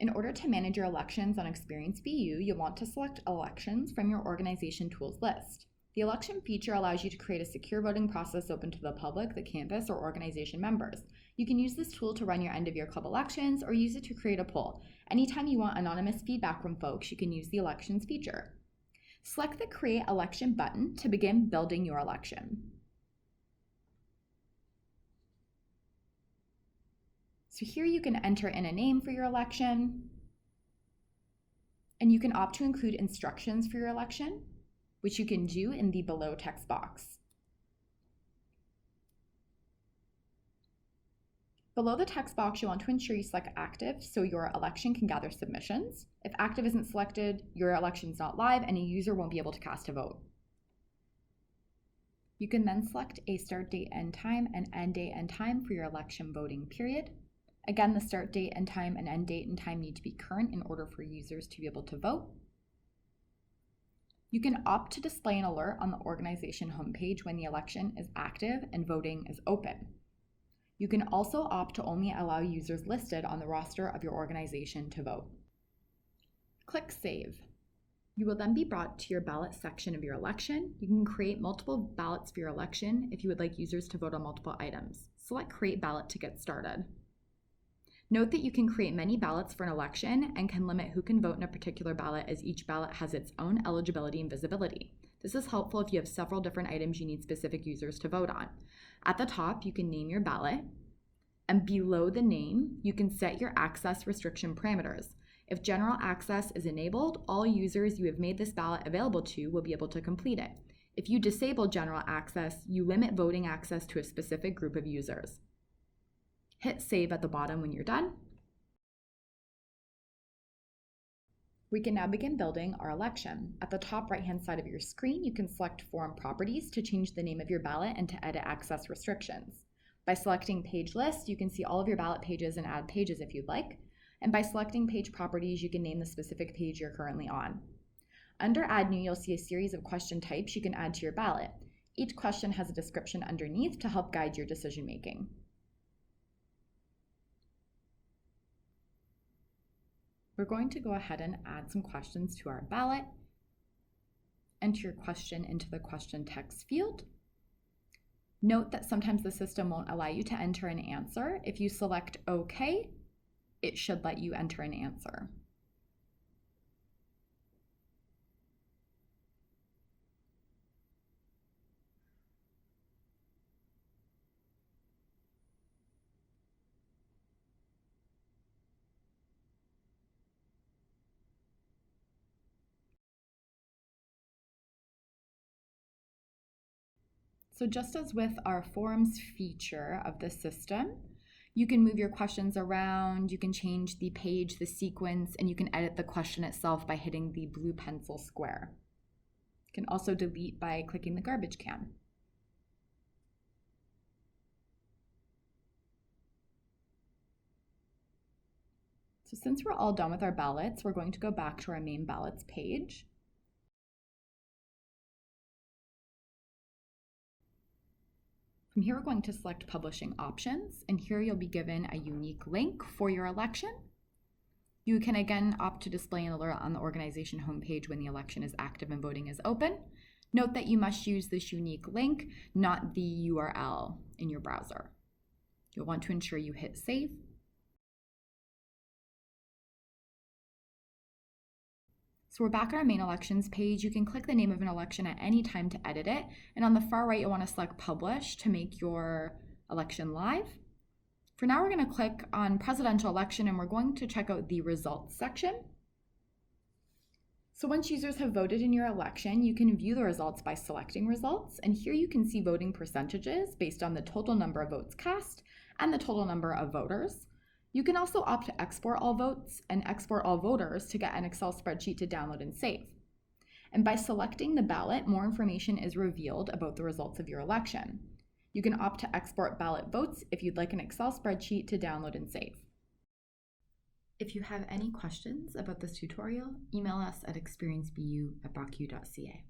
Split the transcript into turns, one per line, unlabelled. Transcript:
In order to manage your elections on ExperienceBU, you'll want to select Elections from your Organization Tools list. The election feature allows you to create a secure voting process open to the public, the campus, or organization members. You can use this tool to run your end-of-year club elections or use it to create a poll. Anytime you want anonymous feedback from folks, you can use the Elections feature. Select the Create Election button to begin building your election. So here you can enter in a name for your election, and you can opt to include instructions for your election, which you can do in the below text box. Below the text box, you want to ensure you select active so your election can gather submissions. If active isn't selected, your election is not live and a user won't be able to cast a vote. You can then select a start date and time and end date and time for your election voting period. Again, the start date and time and end date and time need to be current in order for users to be able to vote. You can opt to display an alert on the organization homepage when the election is active and voting is open. You can also opt to only allow users listed on the roster of your organization to vote. Click Save. You will then be brought to your ballot section of your election. You can create multiple ballots for your election if you would like users to vote on multiple items. Select Create Ballot to get started. Note that you can create many ballots for an election and can limit who can vote in a particular ballot, as each ballot has its own eligibility and visibility. This is helpful if you have several different items you need specific users to vote on. At the top, you can name your ballot, and below the name, you can set your access restriction parameters. If general access is enabled, all users you have made this ballot available to will be able to complete it. If you disable general access, you limit voting access to a specific group of users. Hit Save at the bottom when you're done. We can now begin building our election. At the top right-hand side of your screen, you can select Form Properties to change the name of your ballot and to edit access restrictions. By selecting Page List, you can see all of your ballot pages and add pages if you'd like. And by selecting Page Properties, you can name the specific page you're currently on. Under Add New, you'll see a series of question types you can add to your ballot. Each question has a description underneath to help guide your decision-making. We're going to go ahead and add some questions to our ballot. Enter your question into the question text field. Note that sometimes the system won't allow you to enter an answer. If you select OK, it should let you enter an answer. So just as with our forms feature of the system, you can move your questions around, you can change the page, the sequence, and you can edit the question itself by hitting the blue pencil square. You can also delete by clicking the garbage can. So since we're all done with our ballots, we're going to go back to our main ballots page. From here, we're going to select Publishing Options, and here you'll be given a unique link for your election. You can again opt to display an alert on the organization homepage when the election is active and voting is open. Note that you must use this unique link, not the URL in your browser. You'll want to ensure you hit Save. So we're back on our main elections page. You can click the name of an election at any time to edit it. And on the far right, you'll want to select Publish to make your election live. For now, we're going to click on Presidential Election and we're going to check out the Results section. So once users have voted in your election, you can view the results by selecting Results. And here you can see voting percentages based on the total number of votes cast and the total number of voters. You can also opt to export all votes and export all voters to get an Excel spreadsheet to download and save. And by selecting the ballot, more information is revealed about the results of your election. You can opt to export ballot votes if you'd like an Excel spreadsheet to download and save. If you have any questions about this tutorial, email us at experiencebu@brocu.ca.